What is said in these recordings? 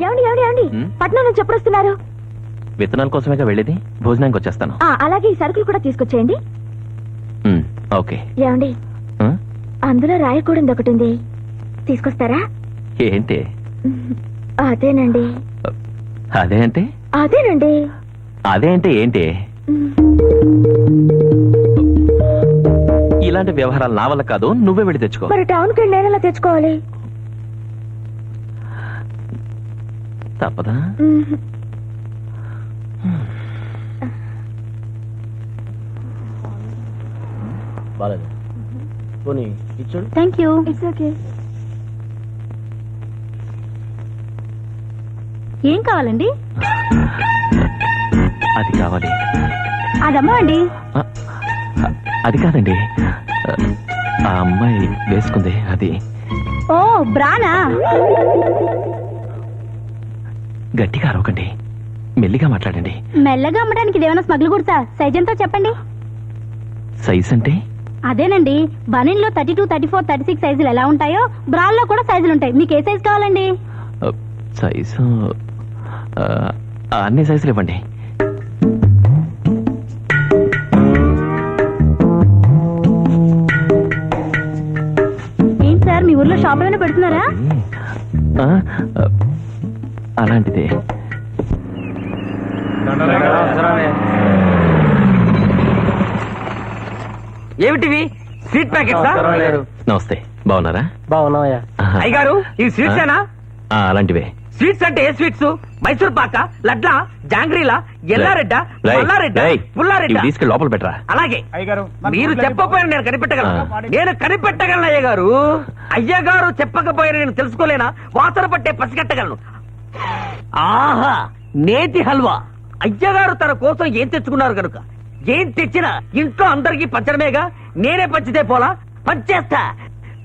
ఏమండి ఏమండి ఏమండి పట్నం నుంచి ఎప్పుడు వస్తున్నారు? విత్తనాల కోసమేగా వెళ్ళేది, భోజనానికి వచ్చేస్తాను. అలాగే ఈ సరుకులు కూడా తీసుకొచ్చేయండి. ఓకే. ఏమండి అందులో రాయకూడదు ఒకటి ఉంది, తీసుకొస్తారా? ఏంటి? అదేనండి. అదే అంటే? అదేనండి. అదే అంటే ఏంటి? ఇలాంటి వ్యవహారాలు నా వల్ల కాదు, నువ్వే వెళ్ళి తెచ్చుకో. మరి టౌన్కి వెళ్ళి నేను ఎలా తెచ్చుకోవాలి? తప్పదా? Thank you. It's okay. ఏం కావాలండి? అది కావాలి. అదమ్మా అండి. అది కాదండి, ఆ అమ్మాయి వేసుకుంది అది. ఓ బ్రానా? గట్టిగా అరవకండి, మెల్లిగా మాట్లాడండి. మెల్లగా అమ్మడానికి ఇదేమైనా స్మగ్లు గుర్తా? సైజ్ ఎంతో చెప్పండి. సైజ్ అంటే? అదేనండి, బనీన్లో 32, 34, 36 సైజులు ఎలా ఉంటాయో బ్రాల్లో కూడా సైజులు ఉంటాయి. మీకు ఏ సైజ్ కావాలండి? సైజు అన్ని సైజులు ఇవ్వండి. ఏంటి సార్, మీ ఊర్లో షాప్ ఏమైనా పెడుతున్నారా? అలాంటిదే. ఏమిటివి? Sweet packets? నమస్తే, బాగున్నారా? బాగున్నాయా అయ్యగారు? ఇవి స్వీట్స్ ఏనా? అలాంటివే. స్వీట్స్ అంటే ఏ స్వీట్స్? మైసూర్ పాక, లడ్లా, జాంగ్రీలా, ఎల్లారెడ్డ, మల్లారెడ్డ, పుల్లారెడ్డ? తీసుకెళ్ళి లోపల పెట్టరా. అలాగే. మీరు చెప్పకపోయినా నేను కనిపెట్టగలను. నేను కనిపెట్టగలను అయ్యగారు. అయ్యగారు చెప్పకపోయినా నేను తెలుసుకోలేనా? వాసన పట్టే పసిగట్టగలను. ఆహా, నేతి హల్వా. అయ్యగారు తన కోసం ఏం తెచ్చుకున్నారు కనుక ఏం తెచ్చినా ఇంట్లో అందరికీ పంచడమేగా. నేనే పంచితే పోలా? పంచేస్తా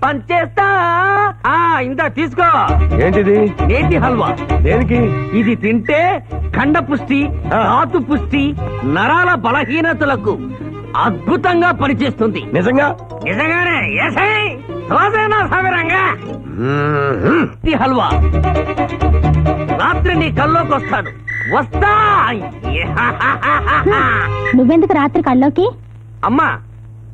పంచేస్తా. ఇందా తీసుకో. ఏంటిది? నేతి హల్వా. దేనికి? ఇది తింటే కండ పుష్టి, రాతు పుష్టి, నరాల బలహీనతలకు అద్భుతంగా పనిచేస్తుంది. నిజంగా? నిజంగానే. నేతి హల్వా రాత్రి నీ కల్లోకి వస్తాను. వస్తా. నువ్వెందుకు రాత్రి కల్లోకి? అమ్మా,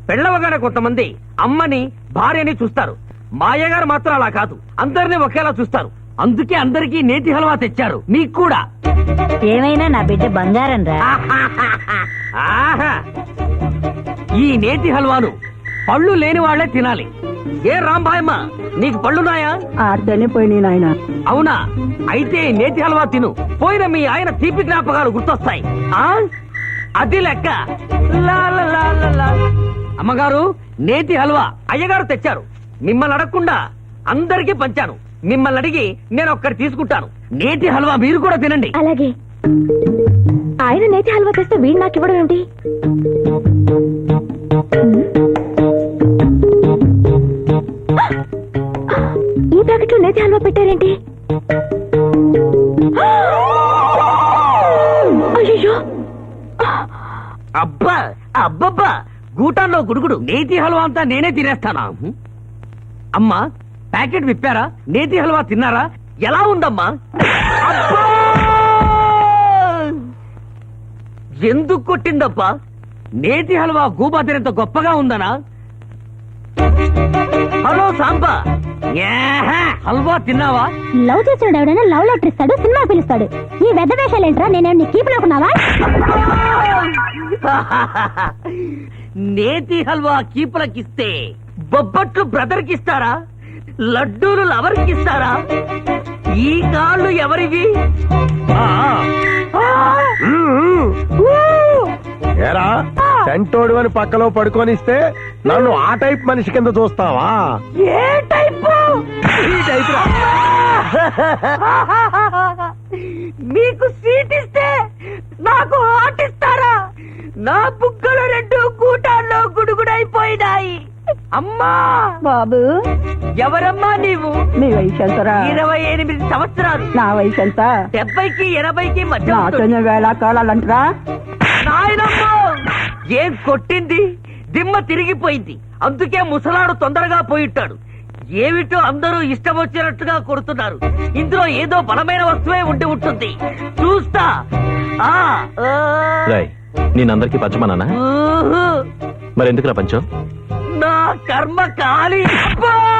పెళ్ళవగానే కొంతమంది అమ్మని భార్యని చూస్తారు. మా అయ్యగారు మాత్రం అలా కాదు, అందరినీ ఒకేలా చూస్తారు. అందుకే అందరికీ నేతి హల్వా తెచ్చారు, మీకు కూడా. ఏమైనా నా బిడ్డ బంగారం రా. ఆహా, ఈ నేతి హల్వాను పళ్ళు లేని వాళ్లే తినాలి. ఏ రాంబాయమ్మ, నీకు పళ్ళున్నాయా? ఆడితేనే పోయి నాయన. అవునా? అయితే నేతి హల్వా తిను. పోయిన మీ ఆయన తీపి జ్ఞాపకాలు గుర్తొస్తాయి. అది లెక్క. అమ్మగారు, నేతి హల్వా అయ్యగారు తెచ్చారు. మిమ్మల్ని అడగకుండా అందరికీ పంచాను. మిమ్మల్ని అడిగి నేను ఒక్కటి తీసుకుంటాను. నేతి హల్వా మీరు కూడా తినండి. అలాగే. ఆయన నేతి హల్వా తెస్తే వీడు నాకు ఇవ్వడం ఏంటి? ఈ ప్యాకెట్లో నేతి హల్వా పెట్టారేంటి? అయ్యో, అబ్బా అబ్బబ్బా, గూటాల్లో గుడుగుడు. నేతి హల్వా అంతా నేనే తినేస్తానా? అమ్మా, ప్యాకెట్ విప్పారా? నేతి హల్వా తిన్నారా? ఎలా ఉందమ్మా? అబ్బా! ఎందుకు కొట్టిందబ్బా? నేతి హల్వా గూబా తినంత గొప్పగా ఉందనా? హలో సాంబా, హల్వా తిన్నావా? లవ్ చేసిన ఎవడైనా లవ్ లెటర్ ఇస్తాడు, సినిమా పిలుస్తాడు. ఈ వెద్ద వేషాలు ఏంట్రా? నేనేమి కీపులాకున్నావా? నేతి హల్వా కీపులకిస్తే బొబ్బట్లు బ్రదర్ కిస్తారా? లడ్డూలు లవర్కిస్తారా? ఈ కాళ్ళు ఎవరివి? ఏరా, సెంటోడు అని పక్కలో పడుకొనిస్తే నన్ను ఆ టైప్ మనిషి కింద చూస్తావా? ఏ టైపు? ఈ టైపు. మీకు సీట్ ఇస్తే నాకు ఆటిస్తారా? నా బుగ్గలు రెండు గూటాల్లో గుడుగుడైపోయినాయి. అమ్మా! బాబు, ఎవరమ్మా నీవు? నీ వయసు ఎంతరా? 28 సంవత్సరాలు. నా వయసు ఎంత? 70కి 80కి మధ్య ఉంటుంది. నాతోనే వేళ కాలాలంటరా? నాయనమ్మో, ఏం కొట్టింది? దిమ్మ తిరిగిపోయింది. అందుకే ముసలాడు తొందరగా పోయిట్టాడు. ఏమిటో అందరూ ఇష్టం వచ్చినట్టుగా కొడుతున్నారు. ఇందులో ఏదో బలమైన వస్తువే ఉండి ఉంటుంది. చూస్తా. ఆ, ఆ. రాయ్ నేనందరికీ పంచమన్నానా ఊహు. మరి ఎందుకురా పంచం నా కర్మ కాలి. అబ్బా!